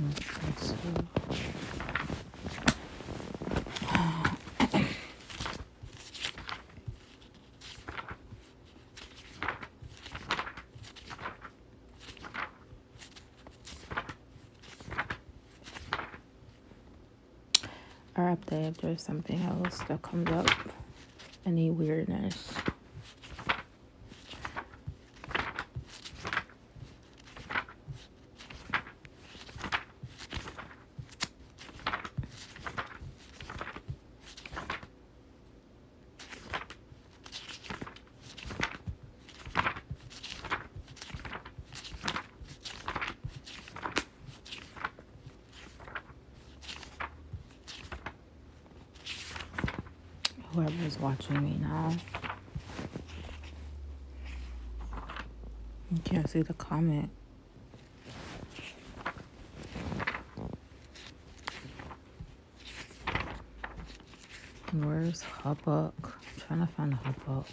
Let's see. Or update if there's something else that comes up. Any weirdness. Whoever's watching me now. You can't see the comment. Where's Habbuck? I'm trying to find Habbuck.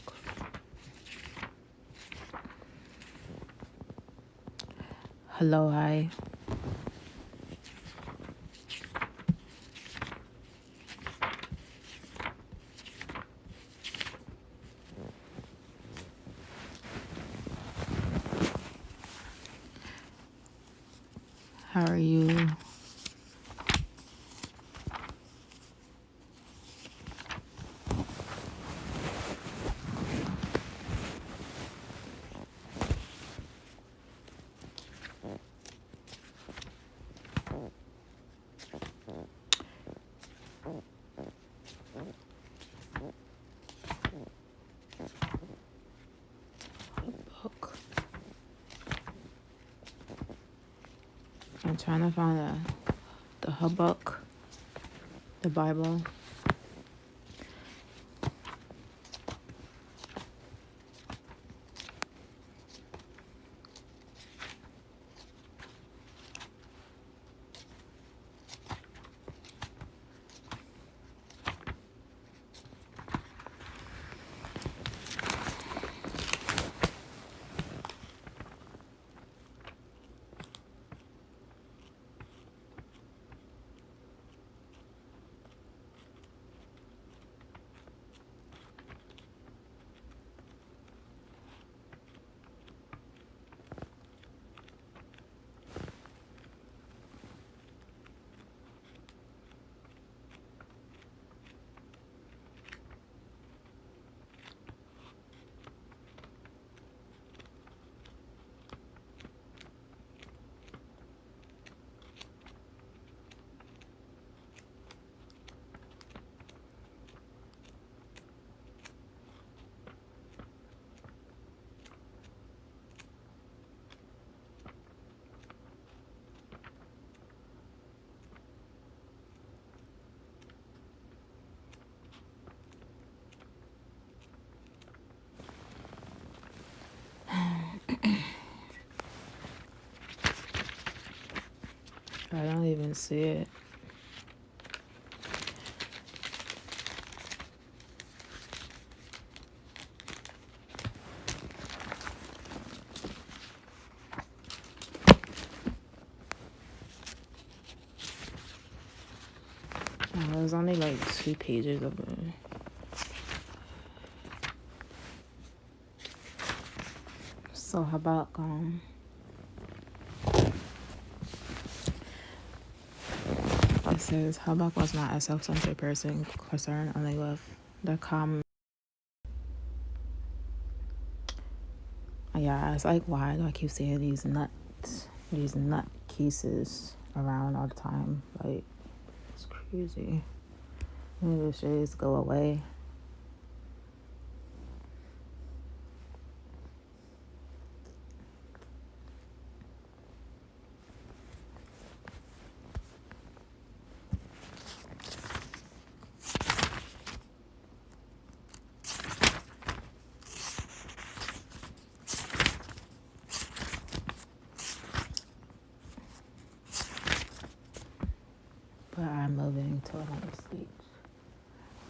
Hello, hi. How are you? Habbuck. I'm trying to find the Habbuck, the Bible. I don't even see it. There's only like 2 pages of it. So how about it says Habbuck was not a self-centered person concerned only with the common. Yeah, it's like, why do I keep seeing these nut cases around all the time? Like, it's crazy. Maybe the shades go away. But I'm moving to another state.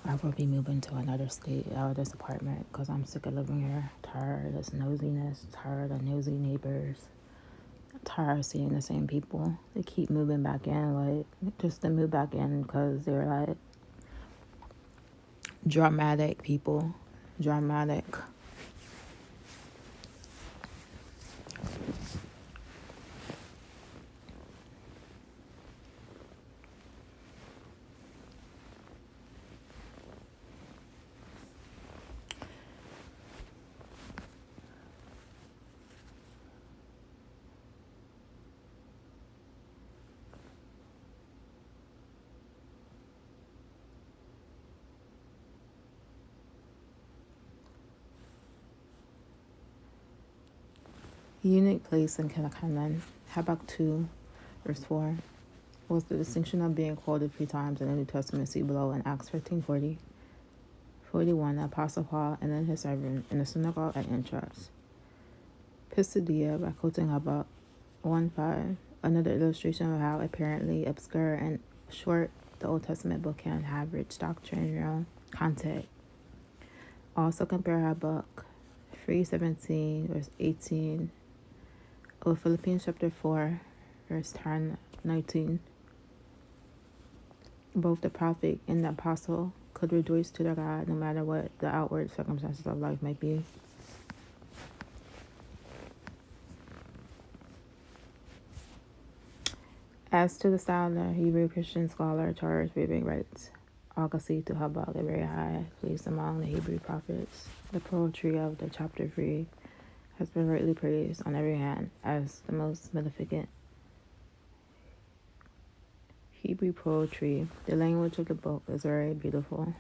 I will be moving to another state out of this apartment because I'm sick of living here. Tired of this nosiness, tired of nosy neighbors, tired of seeing the same people. They keep moving back in, like, just to move back in because they're like dramatic people. Dramatic. Unique place in Canaan. Habbuck 2, verse 4, was the distinction of being quoted 3 times in the New Testament. See below in Acts 15:40, 41, the Apostle Paul and then his servant in the synagogue at Antioch. Pisidia by quoting Habbuck 1:5, another illustration of how apparently obscure and short the Old Testament book can have rich doctrinal content. Also compare Habbuck 3:17, verse 18, with Philippians chapter 4, verse 19. Both the prophet and the apostle could rejoice to their God no matter what the outward circumstances of life might be. As to the style, the Hebrew Christian scholar Charles Raven writes, Augusty to Habbuck, a very high place among the Hebrew prophets. The poetry of the chapter 3 has been rightly praised on every hand as the most magnificent Hebrew poetry. The language of the book is very beautiful.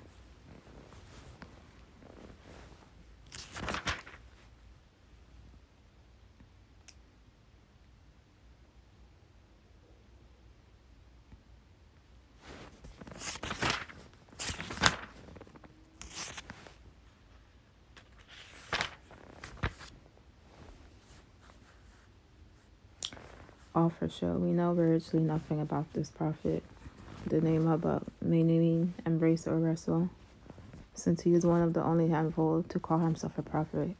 All for show. We know virtually nothing about this prophet. The name Habbuck may mean embrace or wrestle, since he is one of the only handful to call himself a prophet.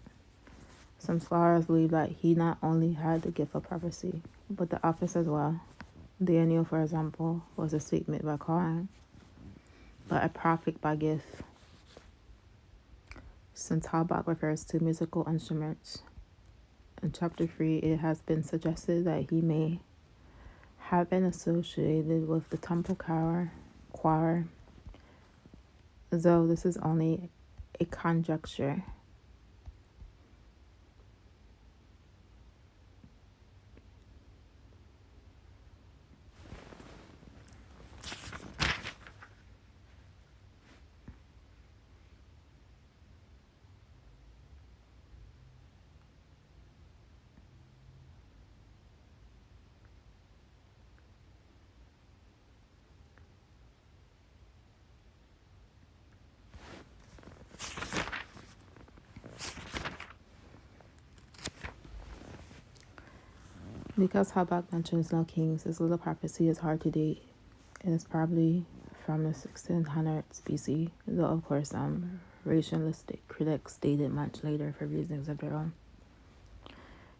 Some scholars believe that he not only had the gift of prophecy, but the office as well. Daniel, for example, was a statement by calling, but a prophet by gift. Since Habbuck refers to musical instruments, in chapter 3 it has been suggested that he may have been associated with the temple choir, though this is only a conjecture. Because Habbuck mentions no kings, this little prophecy is hard to date. It is probably from the 1600s BC, though of course some rationalistic critics date it much later for reasons of their own.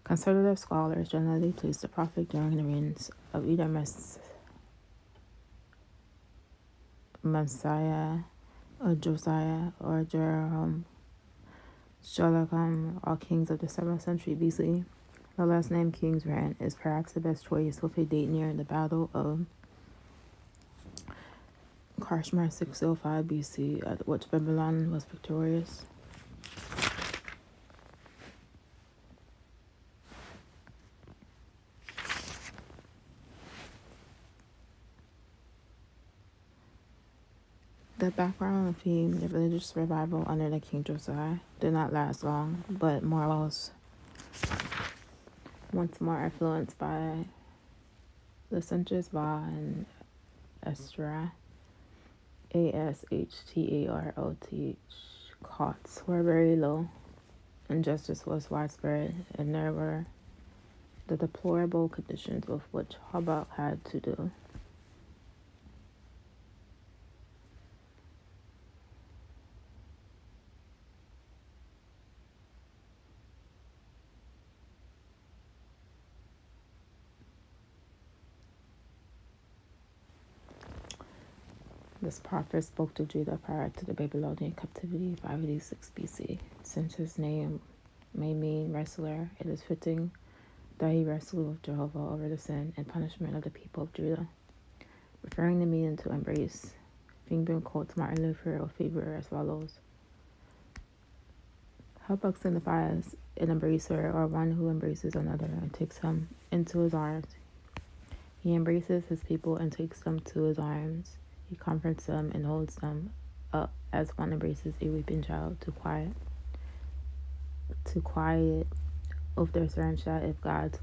Conservative scholars generally place the prophet during the reigns of either Messiah or Josiah or Jehoram, all kings of the 7th century BC. The last name king's reign is perhaps the best choice, with a date near the Battle of Karshmar 605 BC, at which Babylon was victorious. The background theme, the religious revival under the King Josiah, did not last long, but more was once more influenced by the Census Law and Ashtarot, Ashtaroth. Costs were very low, injustice was widespread, and there were the deplorable conditions with which Habbuck had to do. This prophet spoke to Judah prior to the Babylonian captivity, 586 BC. Since his name may mean wrestler, it is fitting that he wrestled with Jehovah over the sin and punishment of the people of Judah, referring the meaning to embrace. Fingerprint quotes Martin Luther of Faber as follows. Habbuck signifies an embracer, or one who embraces another and takes him into his arms. He embraces his people and takes them to his arms. He comforts them and holds them up as one embraces a weeping child to quiet of their search that if God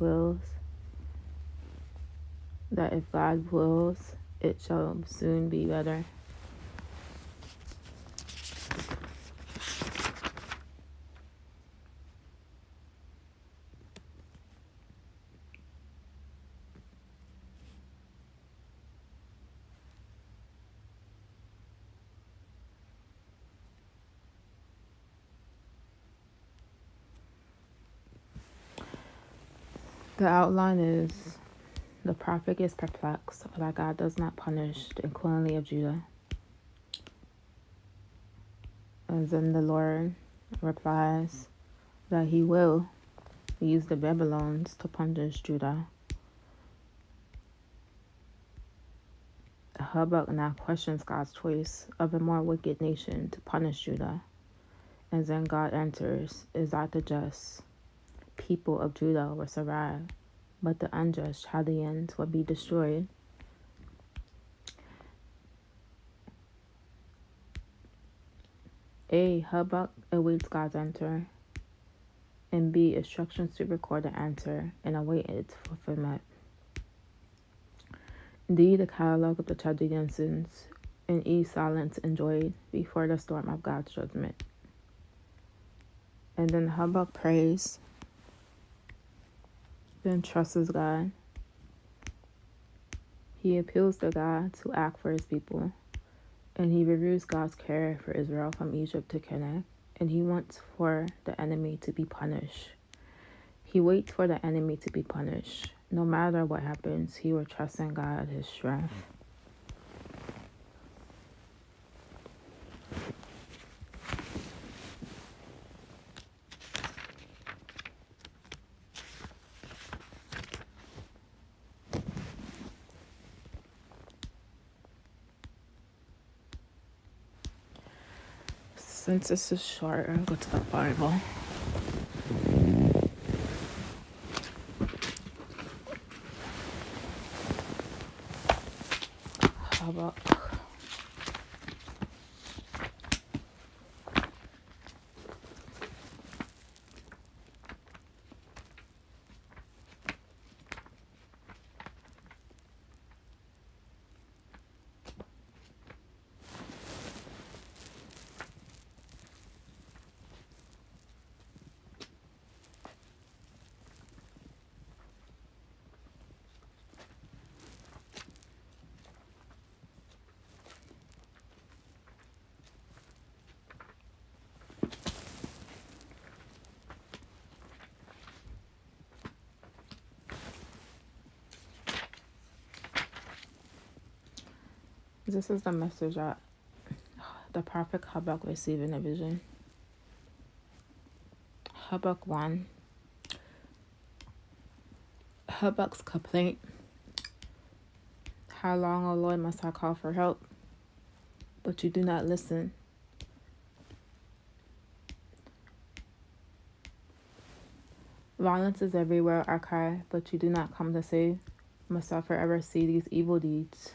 wills, it shall soon be better. The outline is: the prophet is perplexed that God does not punish the iniquity of Judah. And then the Lord replies that he will use the Babylons to punish Judah. Habbuck now questions God's choice of a more wicked nation to punish Judah. And then God answers, is that the just people of Judah will survive, but the unjust Chaldeans will be destroyed. A. Habbuck awaits God's answer, and B. Instructions to record the answer and await its fulfillment. D. The catalog of the Chaldean sins, and E. Silence enjoyed before the storm of God's judgment. And then Habbuck prays, then trusts God. He appeals to God to act for his people, and he reviews God's care for Israel from Egypt to Canaan, and he wants for the enemy to be punished. He waits for the enemy to be punished. No matter what happens, he will trust in God, his strength. Since this is short, I'll go to the Bible. Habbuck. This is the message that the prophet Habbuck received in a vision. Habbuck 1. Habbuck's complaint. How long, O Lord, must I call for help, but you do not listen? Violence is everywhere, I cry, but you do not come to save. Must I forever see these evil deeds?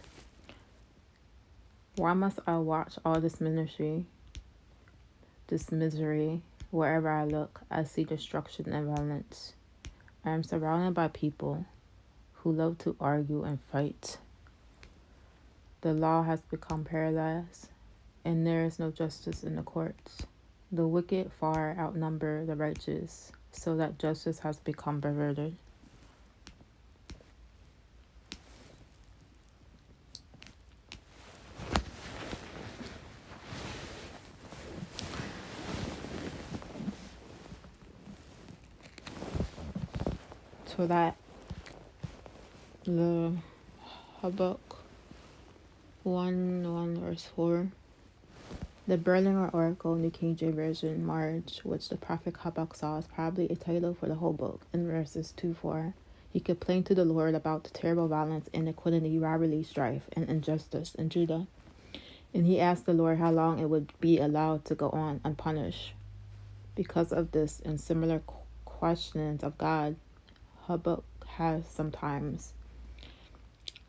Why must I watch all this misery? Wherever I look, I see destruction and violence. I am surrounded by people who love to argue and fight. The law has become paralyzed, and there is no justice in the courts. The wicked far outnumber the righteous, so that justice has become perverted. So that the Habbuck 1 verse 4. The Berliner Oracle, New King James Version, March, which the prophet Habbuck saw, is probably a title for the whole book. In verses 2-4, he complained to the Lord about the terrible violence, iniquity, robbery, strife, and injustice in Judah. And he asked the Lord how long it would be allowed to go on unpunished. Because of this and similar questions of God, Habbuck has sometimes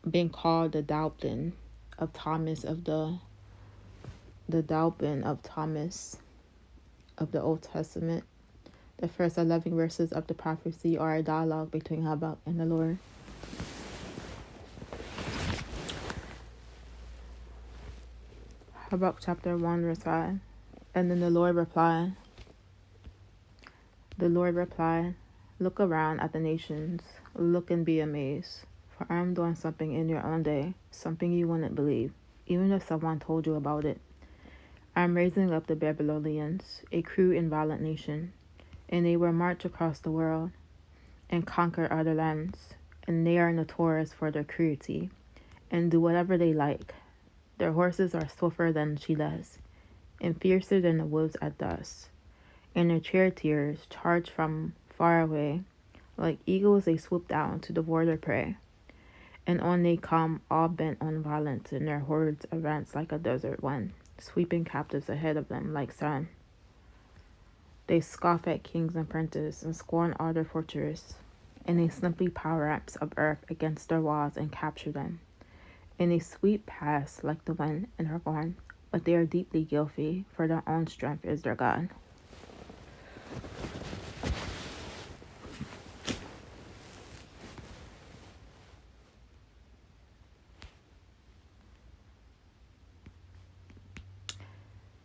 been called the Dalton of Thomas of the Dalton of Thomas of the Old Testament. The first 11 verses of the prophecy are a dialogue between Habbuck and the Lord. Habbuck chapter 1 verse 5. And then the Lord replied, look around at the nations, look and be amazed, for I am doing something in your own day, something you wouldn't believe, even if someone told you about it. I am raising up the Babylonians, a cruel and violent nation, and they will march across the world and conquer other lands, and they are notorious for their cruelty, and do whatever they like. Their horses are swifter than cheetahs, and fiercer than the wolves at dusk, and their charioteers charge from far away. Like eagles they swoop down to devour their prey, and on they come, all bent on violence, and their hordes advance like a desert wind, sweeping captives ahead of them like sun. They scoff at kings and princes, and scorn all their fortresses, and they simply power ups of earth against their walls and capture them. And they sweep past like the wind and are gone, but they are deeply guilty, for their own strength is their God.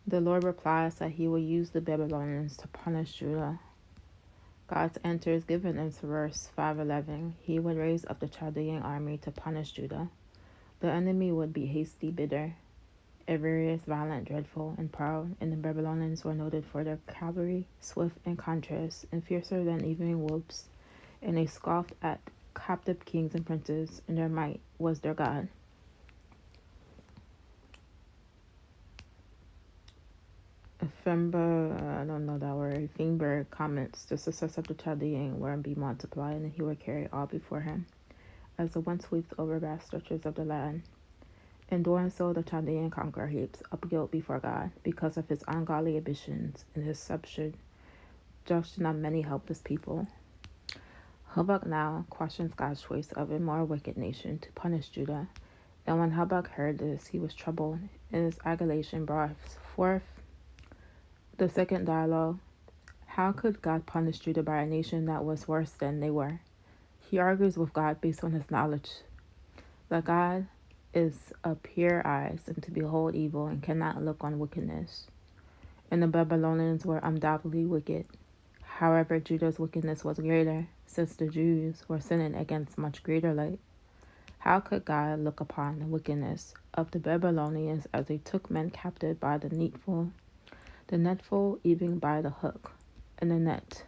The Lord replies that he will use the Babylonians to punish Judah. God's answer is given in verse 5:11. He would raise up the Chaldean army to punish Judah. The enemy would be hasty, bitter, avaricious, violent, dreadful, and proud, and the Babylonians were noted for their cavalry, swift in contrast, and fiercer than even wolves, and they scoffed at captive kings and princes, and their might was their God. I don't know that word. Feinberg comments, the success of the Chaldean will be multiplied, and he will carry all before him, as the wind sweeps over vast stretches of the land. In doing so, the Chaldean conqueror heaps up guilt before God because of his ungodly ambitions and his subjugation of many helpless people. Habbuck now questions God's choice of a more wicked nation to punish Judah. And when Habbuck heard this, he was troubled, and his accusation brought forth the second dialogue. How could God punish Judah by a nation that was worse than they were? He argues with God based on his knowledge that God is of pure eyes and to behold evil and cannot look on wickedness. And the Babylonians were undoubtedly wicked. However, Judah's wickedness was greater, since the Jews were sinning against much greater light. How could God look upon the wickedness of the Babylonians as they took men captive by the netful, even by the hook and the net?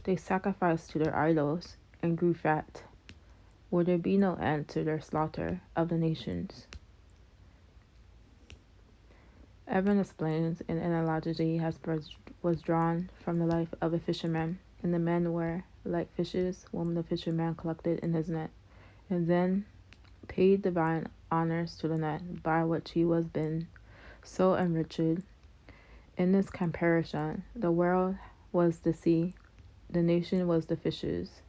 They sacrificed to their idols and grew fat. Will there be no end to their slaughter of the nations? Evan explains an analogy was drawn from the life of a fisherman, and the men were like fishes whom the fisherman collected in his net, and then paid divine honors to the net by which he was been so enriched. In this comparison, the world was the sea, the nation was the fishes.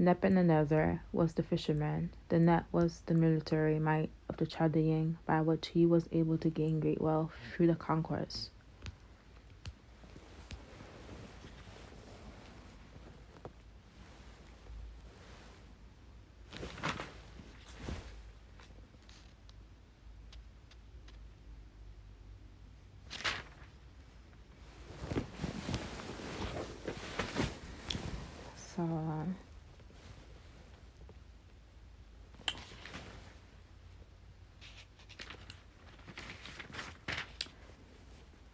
Nebuchadnezzar was the fisherman. The net was the military might of the Chaldean, by which he was able to gain great wealth through the conquest. So,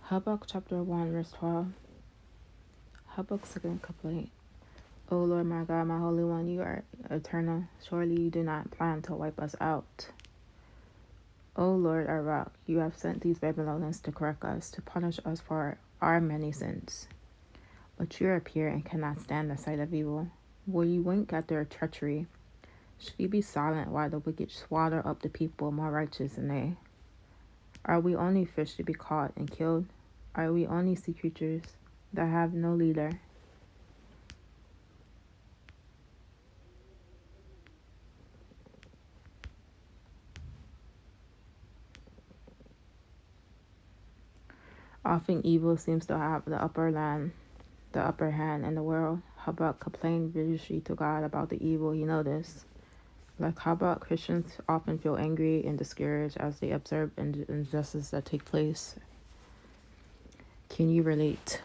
Habbuck chapter 1 verse 12. Habbuck's second complaint. O Lord my God, my Holy One, you are eternal. Surely you do not plan to wipe us out. O Lord, our rock, you have sent these Babylonians to correct us, to punish us for our many sins. But you are pure and cannot stand the sight of evil. Will you wink at their treachery? Should we be silent while the wicked swallow up the people more righteous than they? Are we only fish to be caught and killed? Are we only sea creatures that have no leader? Often evil seems to have the upper hand in the world. Habbuck complained viciously to God about the evil he noticed. Like Habbuck, Christians often feel angry and discouraged as they observe injustices that take place. Can you relate?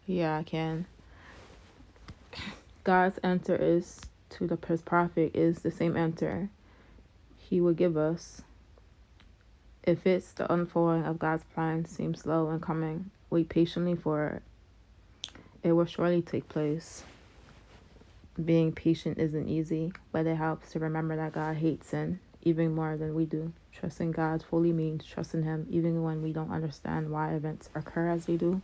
Yeah, I can. God's answer is to his prophet is the same answer he would give us. If it's the unfolding of God's plan seems slow in coming, wait patiently for it. It will surely take place. Being patient isn't easy, but it helps to remember that God hates sin even more than we do. Trusting God fully means trusting Him even when we don't understand why events occur as they do.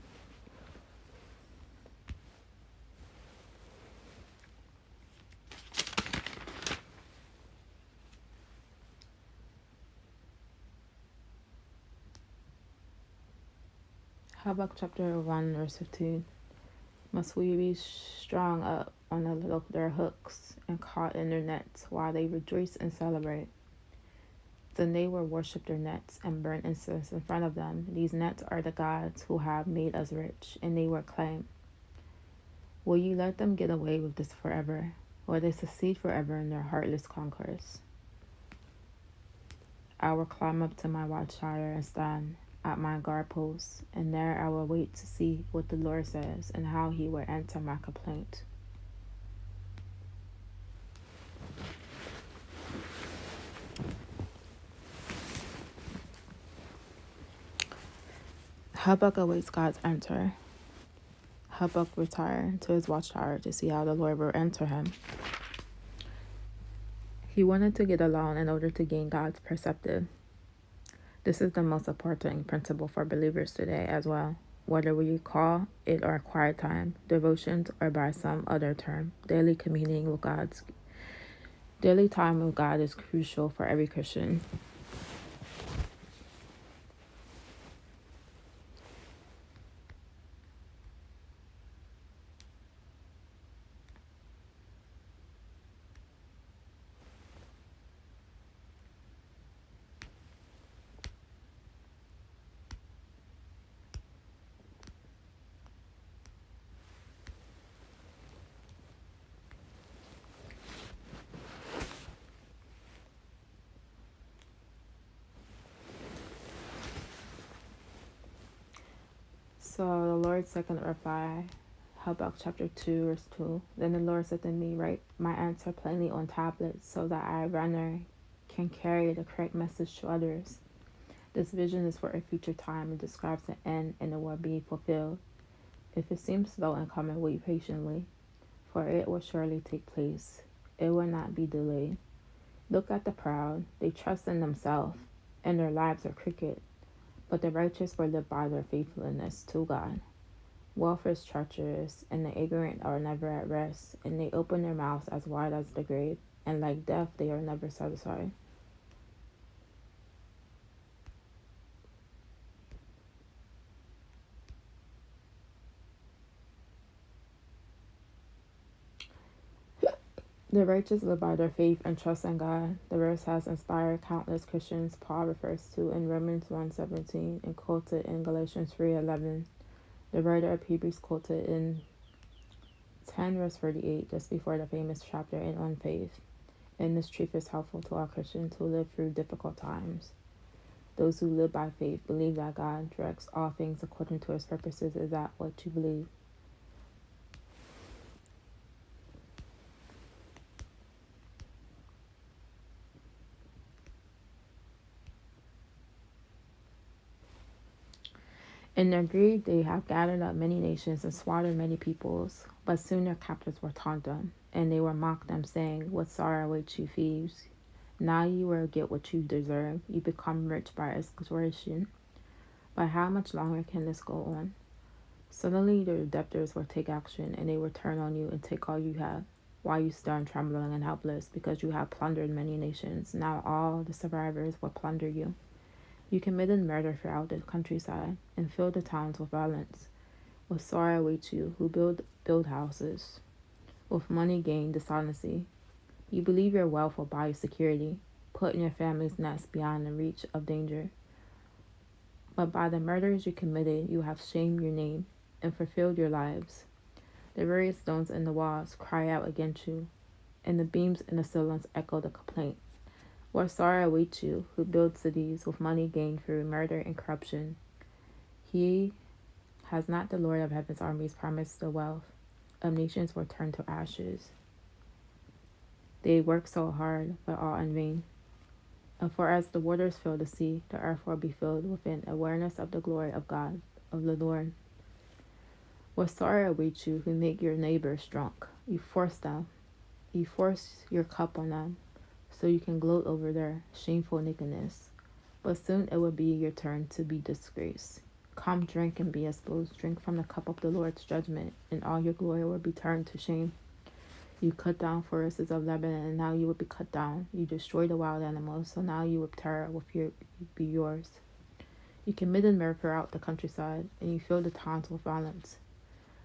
Habbuck chapter 1 verse 15. Must we be strung up on their hooks and caught in their nets while they rejoice and celebrate? Then they will worship their nets and burn incense in front of them. These nets are the gods who have made us rich, and they will claim. Will you let them get away with this forever? Will they succeed forever in their heartless conquest? I will climb up to my watchtower and stand at my guard post, and there I will wait to see what the Lord says and how He will answer my complaint. Habbuck awaits God's answer. Habbuck retired to his watchtower to see how the Lord will answer him. He wanted to get alone in order to gain God's perspective. This is the most important principle for believers today as well. Whether we call it our quiet time, devotions, or by some other term, daily communing with daily time with God is crucial for every Christian. So the Lord's second reply, Habbuck chapter 2, verse 2. Then the Lord said to me, write my answer plainly on tablets so that I, runner, can carry the correct message to others. This vision is for a future time and describes the end and it will be fulfilled. If it seems slow in coming, wait patiently, for it will surely take place. It will not be delayed. Look at the proud. They trust in themselves, and their lives are crooked. But the righteous will live by their faithfulness to God. Wealth is treacherous, and the ignorant are never at rest, and they open their mouths as wide as the grave, and like death they are never satisfied. The righteous live by their faith and trust in God. The verse has inspired countless Christians. Paul refers to in Romans 1:17 and quoted in Galatians 3:11. The writer of Hebrews quoted in 10 verse 38 just before the famous chapter in On Faith. And this truth is helpful to all Christians who live through difficult times. Those who live by faith believe that God directs all things according to His purposes. Is that what you believe? In their greed, they have gathered up many nations and slaughtered many peoples. But soon their captors will taunt them, and they will mock them, saying, what sorrow awaits you, thieves? Now you will get what you deserve. You become rich by extortion. But how much longer can this go on? Suddenly your debtors will take action, and they will turn on you and take all you have, while you stand trembling and helpless, because you have plundered many nations. Now all the survivors will plunder you. You committed murder throughout the countryside, and filled the towns with violence. With sorrow awaits you, who build houses. With money gained dishonesty. You believe your wealth will buy you security, putting your family's nest beyond the reach of danger. But by the murders you committed, you have shamed your name and fulfilled your lives. The very stones in the walls cry out against you, and the beams in the ceilings echo the complaint. What sorrow awaits you, who build cities with money gained through murder and corruption. He has not the Lord of heaven's armies promised the wealth of nations will turn to ashes. They work so hard, but all in vain. And for as the waters fill the sea, the earth will be filled with an awareness of the glory of God, of the Lord. What sorrow awaits you, who make your neighbors drunk. You force them. You force your cup on them, so you can gloat over their shameful nakedness. But soon it will be your turn to be disgraced. Come, drink and be exposed. Drink from the cup of the Lord's judgment, and all your glory will be turned to shame. You cut down forests of Lebanon, and now you will be cut down. You destroy the wild animals, so now you will terror will be yours. You committed murder throughout the countryside, and you fill the towns with violence.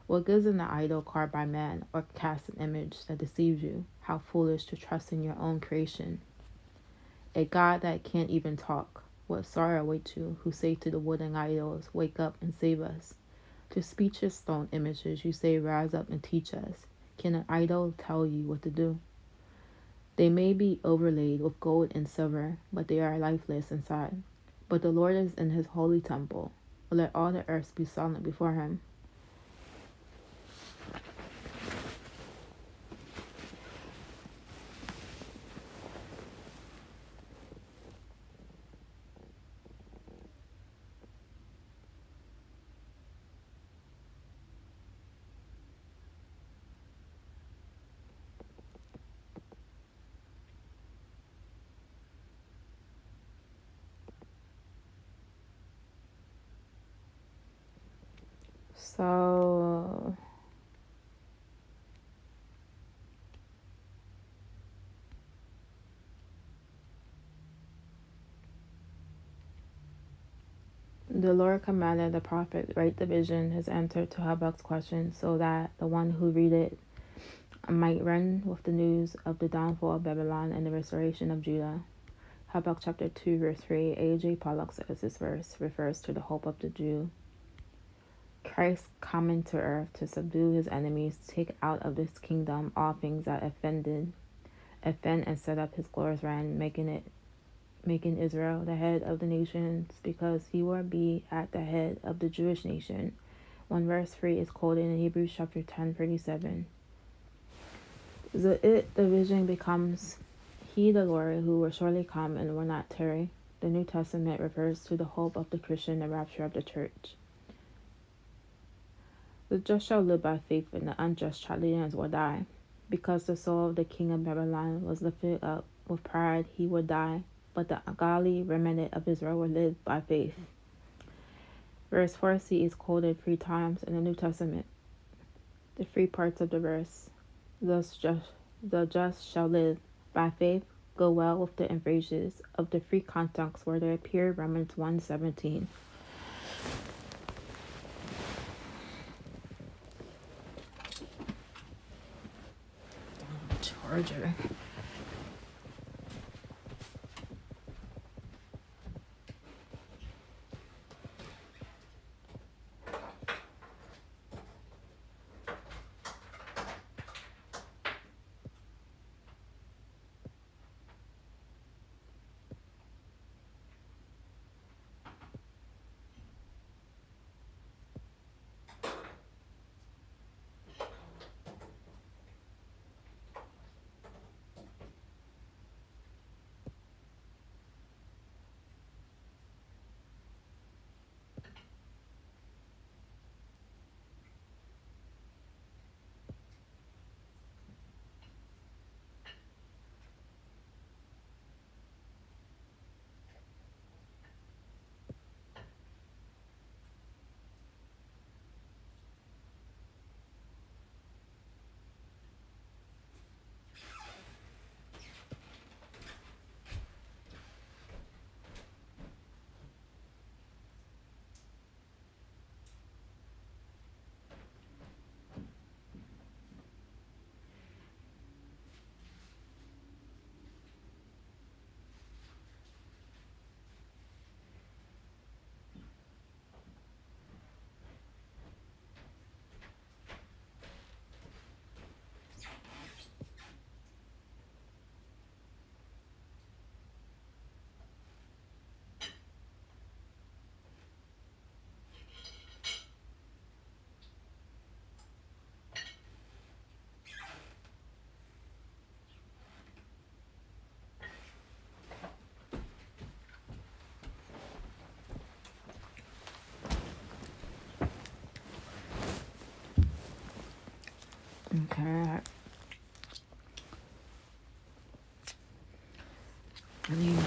What gives an idol carved by man, or cast an image that deceives you? How foolish to trust in your own creation. A God that can't even talk. What sorrow awaits you, who say to the wooden idols, wake up and save us. To speechless stone images you say, rise up and teach us. Can an idol tell you what to do? They may be overlaid with gold and silver, but they are lifeless inside. But the Lord is in his holy temple. Let all the earth be silent before him. So the Lord commanded the prophet write the vision, his answer to Habbuck's question, so that the one who read it might run with the news of the downfall of Babylon and the restoration of Judah. Habbuck chapter 2 verse 3. A.J. Pollock says this verse refers to the hope of the Jew. Christ coming to earth to subdue his enemies, take out of this kingdom all things that offend and set up his glorious reign, making Israel the head of the nations, because he will be at the head of the Jewish nation. When verse 3 is quoted in Hebrews chapter 10:37. The vision becomes he, the Lord, who will surely come and will not tarry. The New Testament refers to the hope of the Christian, the rapture of the church. The just shall live by faith, and the unjust Chaldeans will die. Because the soul of the king of Babylon was lifted up with pride, he would die, but the godly remnant of Israel will live by faith. Verse 4c is quoted 3 times in the New Testament. The 3 parts of the verse. The just shall live by faith go well with the emphrases of the 3 contexts where they appear. Romans 1:17. Charger. Okay. I mean,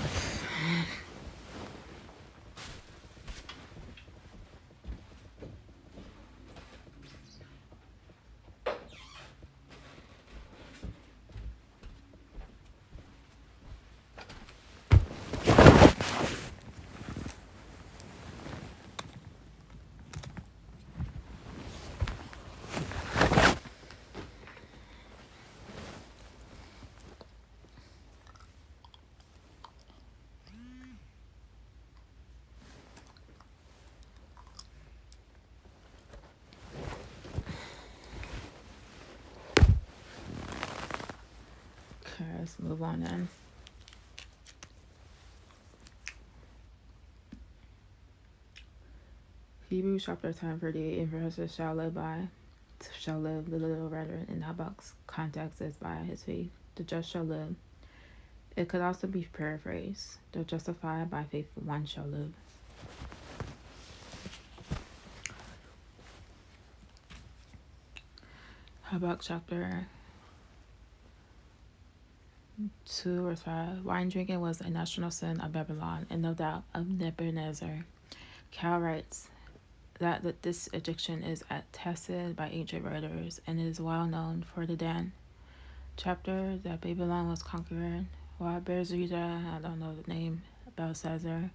okay, let's move on then. Hebrews chapter 10:38 emphasizes shall live, the little rather in Habbuck's context is by his faith. The just shall live. It could also be paraphrased. The justified by faith one shall live. Habbuck chapter 2 verse 5. Wine drinking was a national sin of Babylon, and no doubt of Nebuchadnezzar. Cal writes that this addiction is attested by ancient writers and is well known for the Dan chapter that Babylon was conquered, while Berzida, I don't know the name, Belshazzar,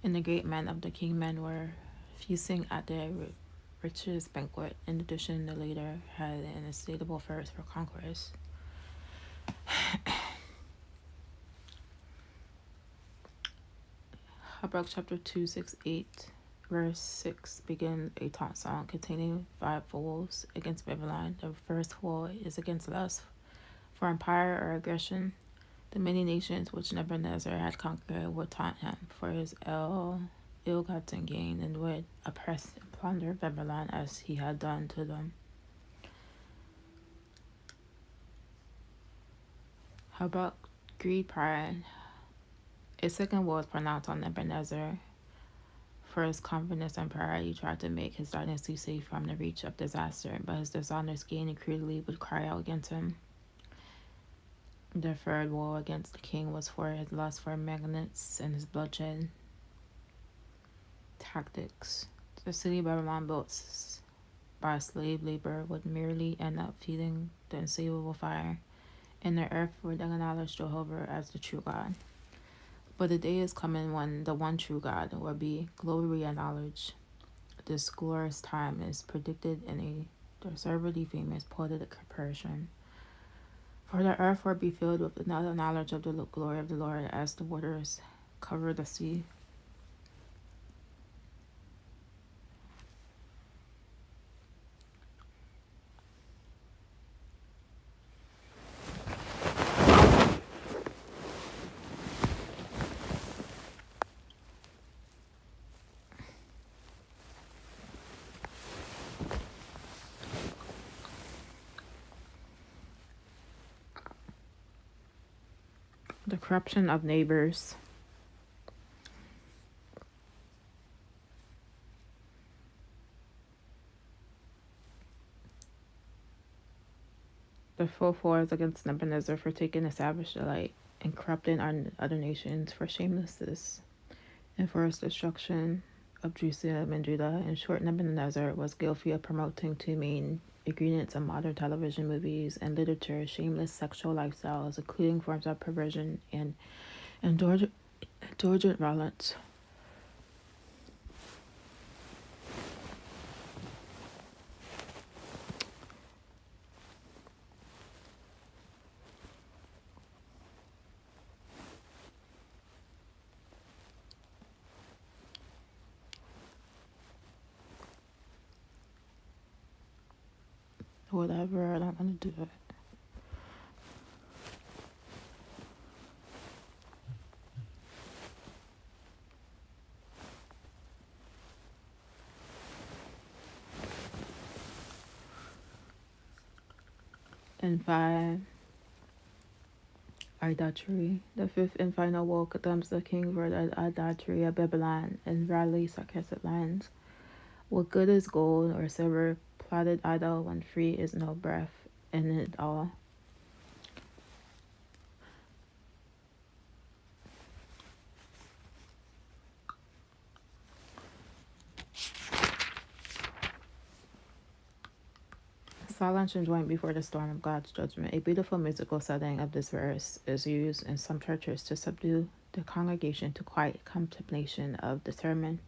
and the great men of the kingmen were feasting at their richest banquet. In addition, the leader had an insatiable thirst for conquest. Habbuck chapter 2, 6, 8, verse 6 begins a taunt song containing 5 fools against Babylon. The first fool is against lust for empire or aggression. The many nations which Nebuchadnezzar had conquered would taunt him for his ill-gotten gain and would oppress and plunder Babylon as he had done to them. Habbuck, greed, pride. A second war was pronounced on Nebuchadnezzar. For his confidence and pride, he tried to make his dynasty safe from the reach of disaster, but his dishonest gain and cruelty would cry out against him. The third war against the king was for his lust for magnates and his bloodshed tactics. The city of Babylon built by slave labor would merely end up feeding the insatiable fire, and the earth would acknowledge Jehovah as the true God. But the day is coming when the one true God will be globally acknowledged. This glorious time is predicted in a deservedly famous poetic comparison. For the earth will be filled with the knowledge of the glory of the Lord as the waters cover the sea. The corruption of neighbors. The full force against Nebuchadnezzar for taking established delight and corrupting other nations for shamelessness and for his destruction of Jerusalem and Judah. In short, Nebuchadnezzar was guilty of promoting two main ingredients of modern television, movies, and literature: shameless sexual lifestyles, including forms of perversion and indulgent violence. Whatever, I don't want to do it. And 5, idolatry. The fifth and final woe condemns the king for the idolatry of Babylon in Riley's sarcastic lines. What good is gold or silver, plotted idol, when free is no breath, in it all. Silence and joint before the storm of God's judgment. A beautiful musical setting of this verse is used in some churches to subdue the congregation to quiet contemplation of the sermon.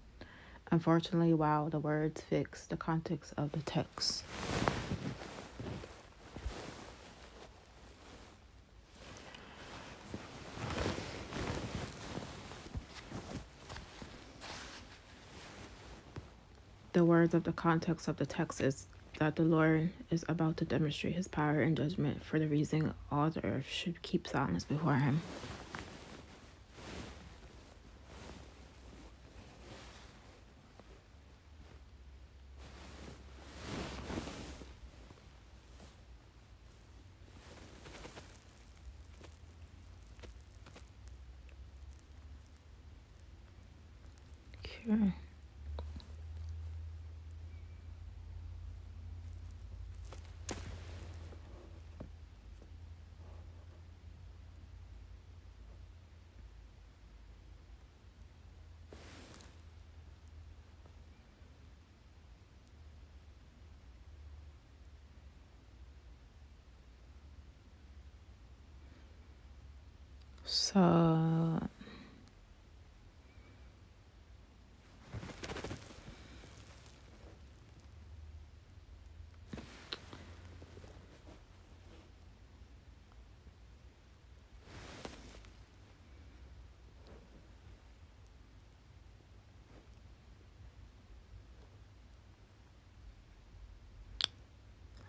Unfortunately, while the words fix the context of the text. The words of the context of the text is that the Lord is about to demonstrate his power and judgment for the reason all the earth should keep silence before him. Okay. So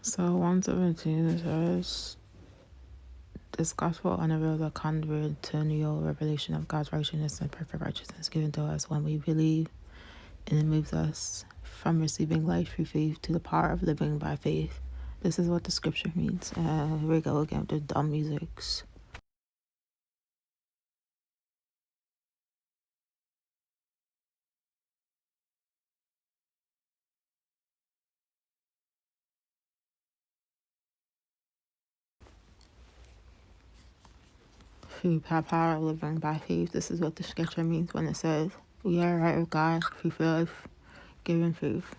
So 117 says, this gospel unveils a continual revelation of God's righteousness and perfect righteousness given to us when we believe, and it moves us from receiving life through faith to the power of living by faith. This is what the scripture means. Here we go again with the dumb musics. Through the power of living by faith. This is what the scripture means when it says, we are right with God through life, given faith.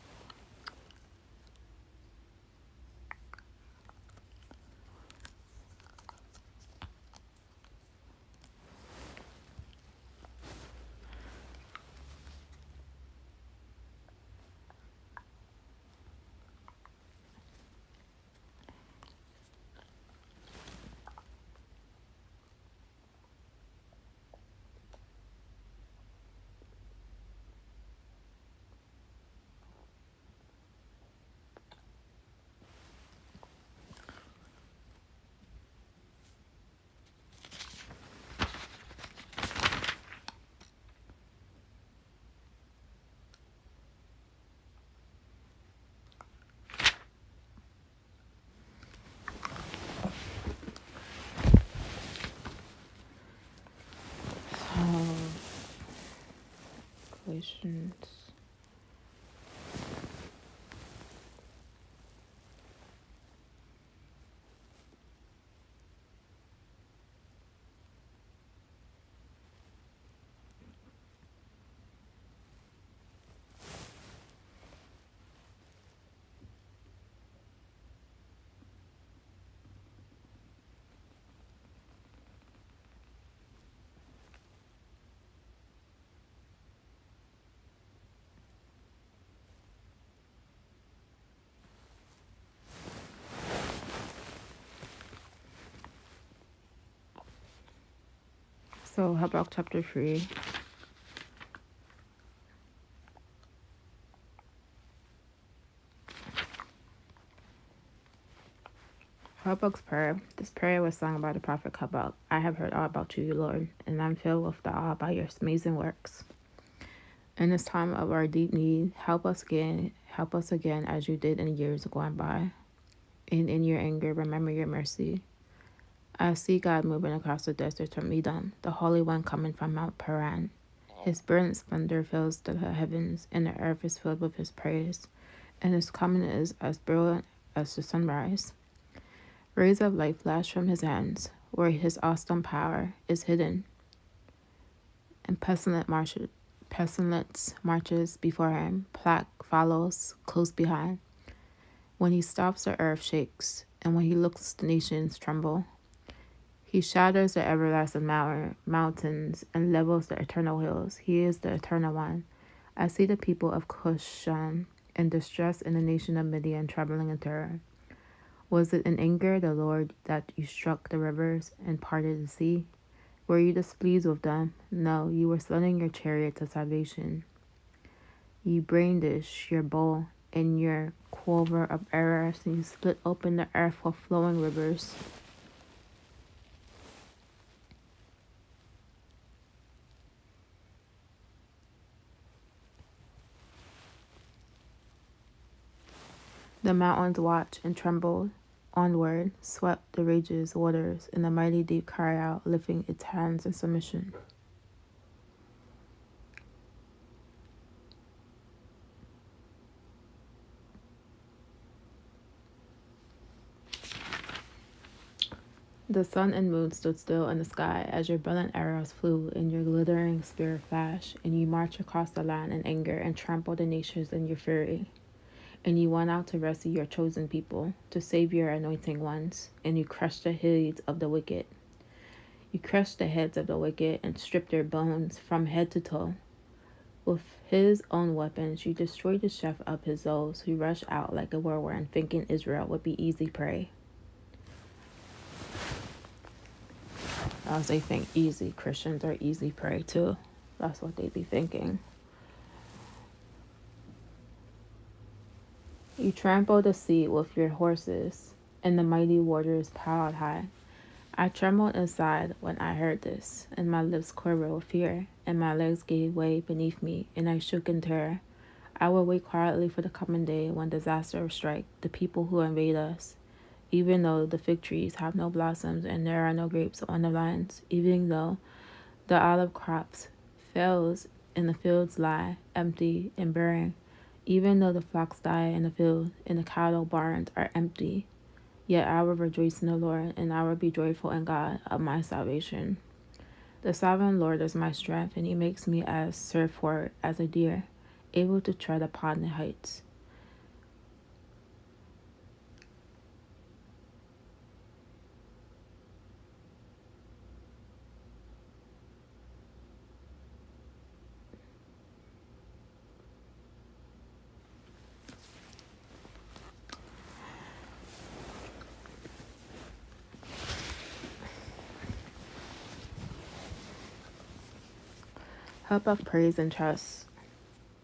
Galatians. So Habbuck chapter 3. Habbuck's prayer. This prayer was sung by the prophet Habbuck. I have heard all about you, Lord, and I'm filled with awe by your amazing works. In this time of our deep need, help us again as you did in years gone by. And in your anger, remember your mercy. I see God moving across the desert from Edom, the Holy One coming from Mount Paran. His brilliant splendor fills the heavens, and the earth is filled with his praise, and his coming is as brilliant as the sunrise. Rays of light flash from his hands, where his awesome power is hidden, and pestilence marches before him. Plague follows close behind. When he stops, the earth shakes, and when he looks, the nations tremble. He shatters the everlasting mountains and levels the eternal hills. He is the eternal one. I see the people of Cushan in distress, in the nation of Midian traveling in terror. Was it in anger, the Lord, that you struck the rivers and parted the sea? Were you displeased with them? No, you were sending your chariot to salvation. You brandish your bow and your quiver of arrows, and you split open the earth for flowing rivers. The mountains watch and trembled. Onward swept the rageous waters, and the mighty deep cried out, lifting its hands in submission. The sun and moon stood still in the sky as your brilliant arrows flew and your glittering spear flashed, and you marched across the land in anger and trampled the nations in your fury. And you went out to rescue your chosen people, to save your anointing ones, and you crushed the heads of the wicked. You crushed the heads of the wicked and stripped their bones from head to toe. With his own weapons, you destroyed the chef of his those who rushed out like a whirlwind, thinking Israel would be easy prey. As they think easy, Christians are easy prey too. That's what they be thinking. You trampled the sea with your horses, and the mighty waters piled high. I trembled inside when I heard this, and my lips quivered with fear, and my legs gave way beneath me, and I shook in terror. I will wait quietly for the coming day when disaster will strike the people who invade us. Even though the fig trees have no blossoms and there are no grapes on the vines, even though the olive crops fails and the fields lie empty and barren, even though the flocks die in the field and the cattle barns are empty, yet I will rejoice in the Lord, and I will be joyful in God of my salvation. The sovereign Lord is my strength, and he makes me as sureford as a deer, able to tread upon the heights. Habbuck prays and trusts.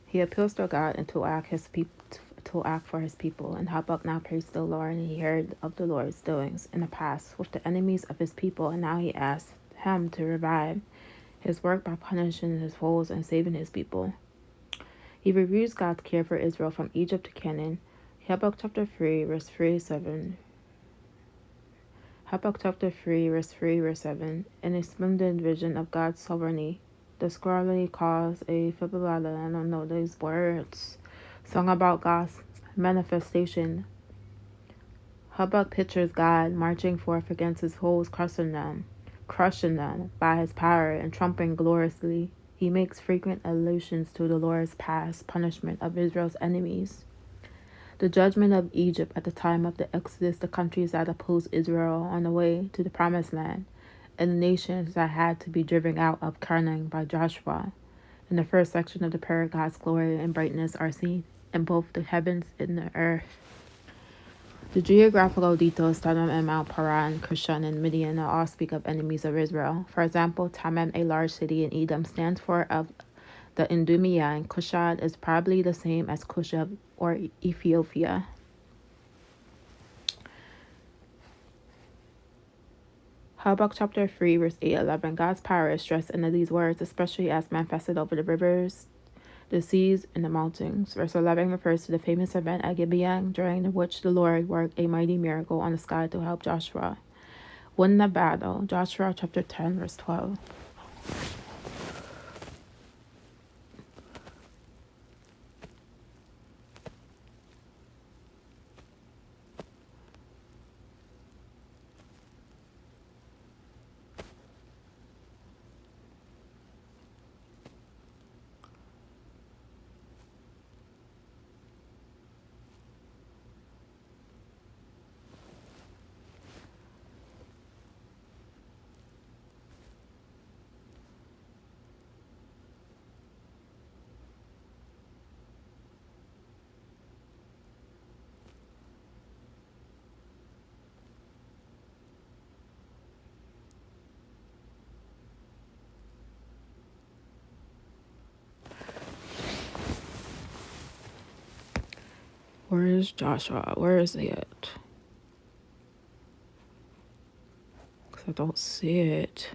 He appeals to God and to act for his people. And Habbuck now prays to the Lord, and he heard of the Lord's doings in the past with the enemies of his people, and now he asks him to revive his work by punishing his foes and saving his people. He reviews God's care for Israel from Egypt to Canaan. Habbuck chapter 3, verse 3-7. Habbuck chapter 3, verse 3, verse 7. In a splendid vision of God's sovereignty, the scholarly calls a fibulata, I don't know these words, song about God's manifestation. Habbuck pictures God marching forth against his foes, crushing them by his power and trumping gloriously. He makes frequent allusions to the Lord's past punishment of Israel's enemies. The judgment of Egypt at the time of the Exodus, the countries that opposed Israel on the way to the Promised Land, and the nations that had to be driven out of Canaan by Joshua. In the first section of the prayer, God's glory and brightness are seen in both the heavens and the earth. The geographical details, Tamim and Mount Paran, Cushan and Midian, all speak of enemies of Israel. For example, Tamim, a large city in Edom, stands for of the Idumea, and Cushan is probably the same as Cush or Ethiopia. Habbuck chapter 3, verse 8-11. God's power is stressed in these words, especially as manifested over the rivers, the seas, and the mountains. Verse 11 refers to the famous event at Gibeon, during which the Lord worked a mighty miracle on the sky to help Joshua win the battle. Joshua chapter 10, verse 12. Where is Joshua? Where is he at? Because I don't see it.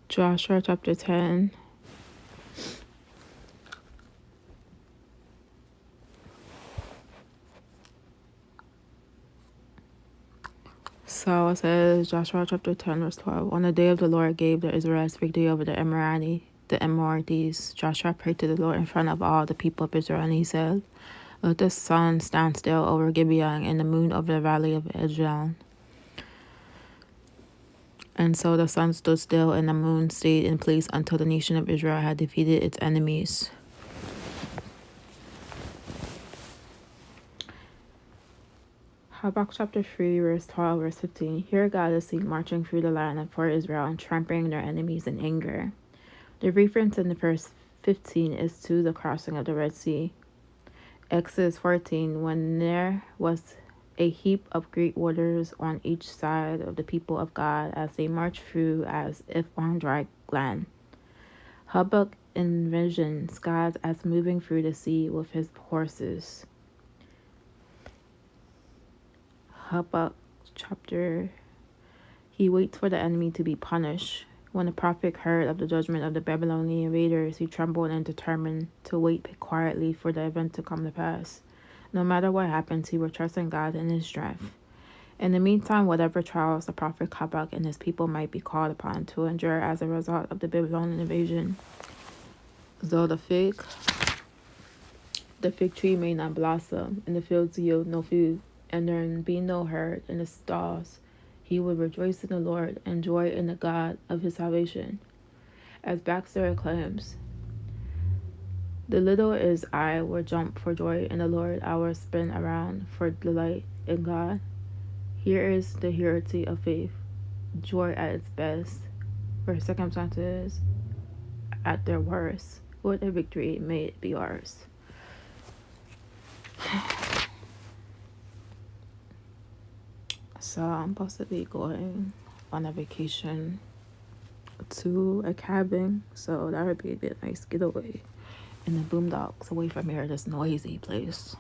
Joshua chapter 10. So it says, Joshua chapter 10, verse 12. On the day of the Lord gave the Israelites victory over the Amorites. Joshua prayed to the Lord in front of all the people of Israel, and he said, let the sun stand still over Gibeon and the moon over the valley of Edron. And so the sun stood still and the moon stayed in place until the nation of Israel had defeated its enemies. Habbuck chapter 3, verse 12, verse 15. Here God is seen marching through the land for Israel and trampling their enemies in anger. The reference in the verse 15 is to the crossing of the Red Sea. Exodus 14, when there was a heap of great waters on each side of the people of God as they marched through as if on dry land. Habbuck envisions God as moving through the sea with his horses. Habbuck chapter, he waits for the enemy to be punished. When the prophet heard of the judgment of the Babylonian invaders, he trembled and determined to wait quietly for the event to come to pass. No matter what happens, he will trust in God and his strength. In the meantime, whatever trials the prophet Habbuck and his people might be called upon to endure as a result of the Babylonian invasion, though the fig tree may not blossom, and the fields yield no food, and there be no herd in the stalls, he will rejoice in the Lord and joy in the God of his salvation. As Baxter exclaims, the little is I will jump for joy in the Lord, I will spin around for delight in God. Here is the heritage of faith, joy at its best, where circumstances at their worst. What a victory may it be ours. So I'm supposed to be going on a vacation to a cabin, so that would be a nice getaway in the boondocks away from here, this noisy place.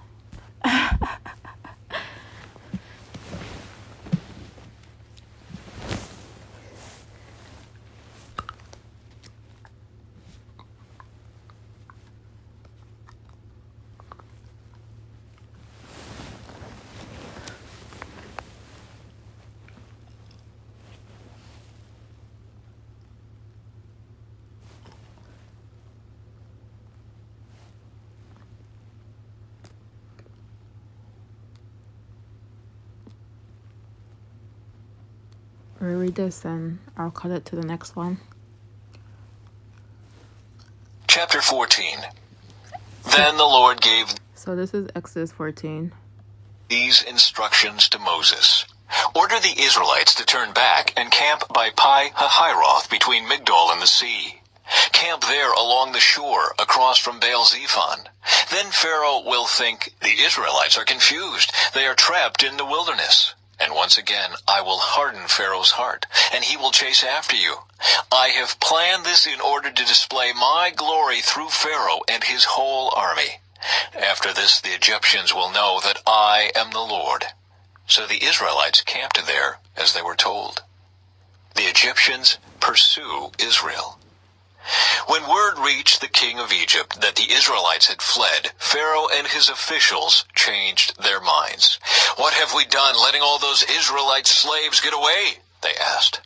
We'll read this and I'll cut it to the next one. Chapter 14. Then the Lord gave So this is Exodus 14. these instructions to Moses. Order the Israelites to turn back and camp by Pi-hahiroth between Migdol and the sea. Camp there along the shore across from Baal-zephon. Then Pharaoh will think the Israelites are confused. They are trapped in the wilderness. And once again, I will harden Pharaoh's heart, and he will chase after you. I have planned this in order to display my glory through Pharaoh and his whole army. After this, the Egyptians will know that I am the Lord. So the Israelites camped there as they were told. The Egyptians pursue Israel. When word reached the king of Egypt that the Israelites had fled, Pharaoh and his officials changed their minds. What have we done letting all those Israelite slaves get away? They asked.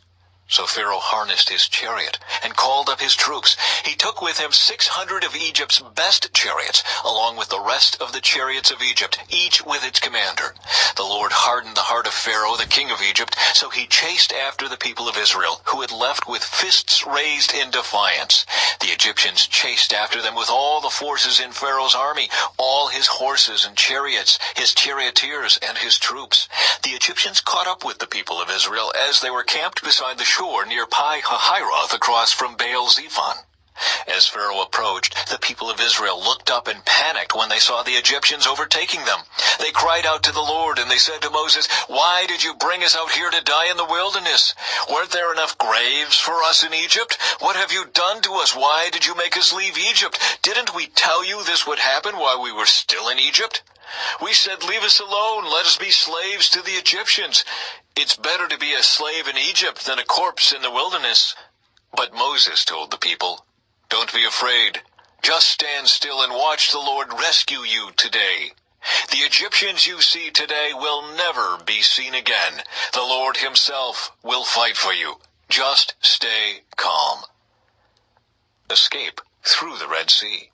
So Pharaoh harnessed his chariot and called up his troops. He took with him 600 of Egypt's best chariots, along with the rest of the chariots of Egypt, each with its commander. The Lord hardened the heart of Pharaoh, the king of Egypt, so he chased after the people of Israel, who had left with fists raised in defiance. The Egyptians chased after them with all the forces in Pharaoh's army, all his horses and chariots, his charioteers and his troops. The Egyptians caught up with the people of Israel as they were camped beside the shore near Pi-hahiroth across from Baal-zephon. As Pharaoh approached, the people of Israel looked up and panicked when they saw the Egyptians overtaking them. They cried out to the Lord, and they said to Moses, "Why did you bring us out here to die in the wilderness? Weren't there enough graves for us in Egypt? What have you done to us? Why did you make us leave Egypt? Didn't we tell you this would happen while we were still in Egypt? We said, 'Leave us alone, let us be slaves to the Egyptians. It's better to be a slave in Egypt than a corpse in the wilderness.' But Moses told the people, 'Don't be afraid. Just stand still and watch the Lord rescue you today. The Egyptians you see today will never be seen again. The Lord himself will fight for you. Just stay calm.'" Escape through the Red Sea.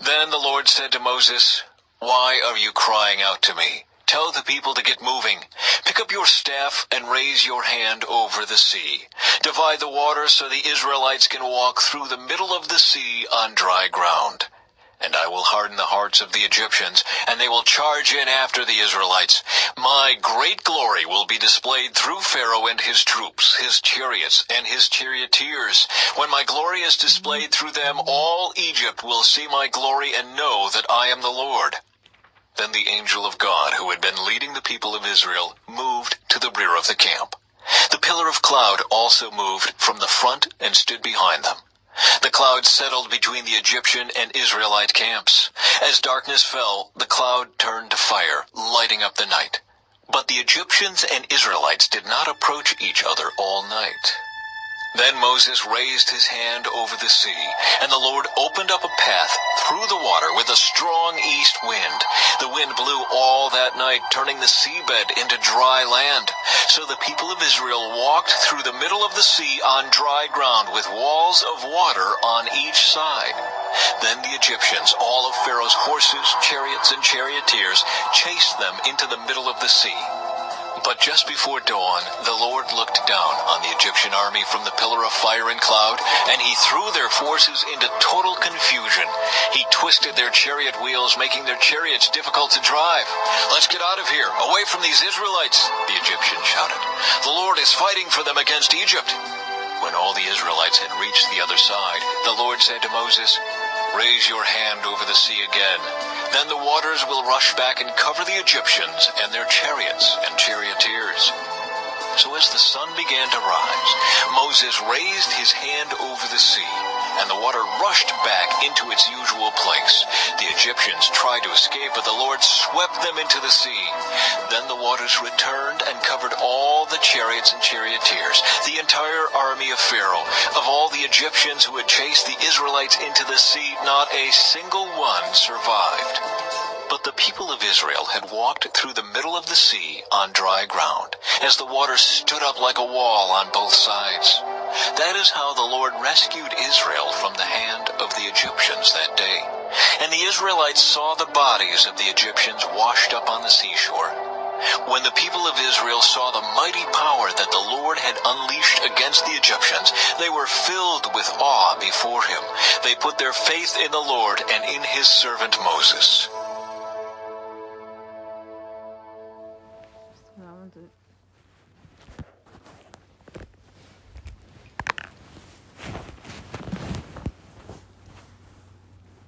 Then the Lord said to Moses, "Why are you crying out to me? Tell the people to get moving. Pick up your staff and raise your hand over the sea. Divide the water so the Israelites can walk through the middle of the sea on dry ground. And I will harden the hearts of the Egyptians, and they will charge in after the Israelites. My great glory will be displayed through Pharaoh and his troops, his chariots, and his charioteers. When my glory is displayed through them, all Egypt will see my glory and know that I am the Lord." Then the angel of God, who had been leading the people of Israel, moved to the rear of the camp. The pillar of cloud also moved from the front and stood behind them. The cloud settled between the Egyptian and Israelite camps. As darkness fell, the cloud turned to fire, lighting up the night. But the Egyptians and Israelites did not approach each other all night. Then Moses raised his hand over the sea, and the Lord opened up a path through the water with a strong east wind. The wind blew all that night, turning the seabed into dry land. So the people of Israel walked through the middle of the sea on dry ground with walls of water on each side. Then the Egyptians, all of Pharaoh's horses, chariots, and charioteers, chased them into the middle of the sea. But just before dawn, the Lord looked down on the Egyptian army from the pillar of fire and cloud, and he threw their forces into total confusion. He twisted their chariot wheels, making their chariots difficult to drive. "Let's get out of here, away from these Israelites," the Egyptians shouted. "The Lord is fighting for them against Egypt." When all the Israelites had reached the other side, the Lord said to Moses, "Raise your hand over the sea again. Then the waters will rush back and cover the Egyptians and their chariots and charioteers." So as the sun began to rise, Moses raised his hand over the sea, and the water rushed back into its usual place. The Egyptians tried to escape, but the Lord swept them into the sea. Then the waters returned and covered all the chariots and charioteers, the entire army of Pharaoh. Of all the Egyptians who had chased the Israelites into the sea, not a single one survived. But the people of Israel had walked through the middle of the sea on dry ground, as the water stood up like a wall on both sides. That is how the Lord rescued Israel from the hand of the Egyptians that day. And the Israelites saw the bodies of the Egyptians washed up on the seashore. When the people of Israel saw the mighty power that the Lord had unleashed against the Egyptians, they were filled with awe before him. They put their faith in the Lord and in his servant Moses.